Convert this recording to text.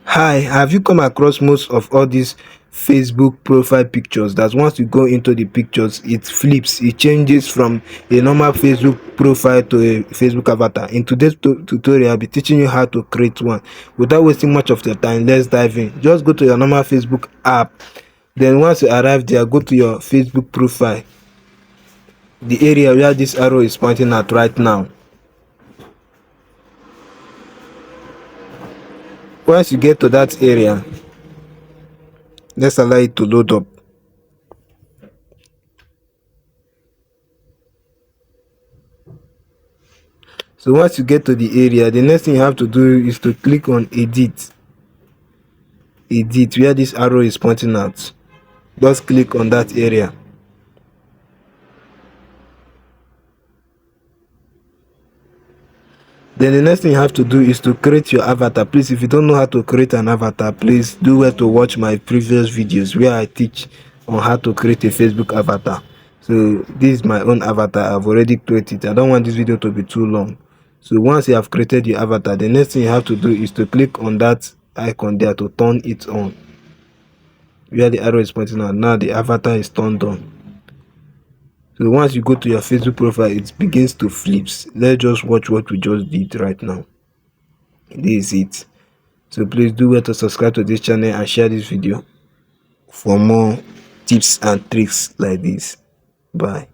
Hi, have you come across most of all these Facebook profile pictures that once you go into the pictures, it flips, it changes from a normal Facebook profile to a Facebook avatar? In today's tutorial, I'll be teaching you how to create one. Without wasting much of your time, let's dive in. Just go to your normal Facebook app. Then once you arrive there, go to your Facebook profile, the area where this arrow is pointing at right now. Once you get to that area, let's allow it to load up. So once you get to the area, the next thing you have to do is to click on edit where this arrow is pointing at. Just click on that area. Then the next thing you have to do is to create your avatar. Please, if you don't know how to create an avatar, please do well to watch my previous videos where I teach on how to create a Facebook avatar. So this is my own avatar. I've already created it. I don't want this video to be too long. So once you have created your avatar, the next thing you have to do is to click on that icon there to turn it on, where the arrow is pointing out. Now the avatar is turned on. So once you go to your Facebook profile, it begins to flips. Let's just watch what we just did right now. This is it. So please do well to subscribe to this channel and share this video for more tips and tricks like this. Bye.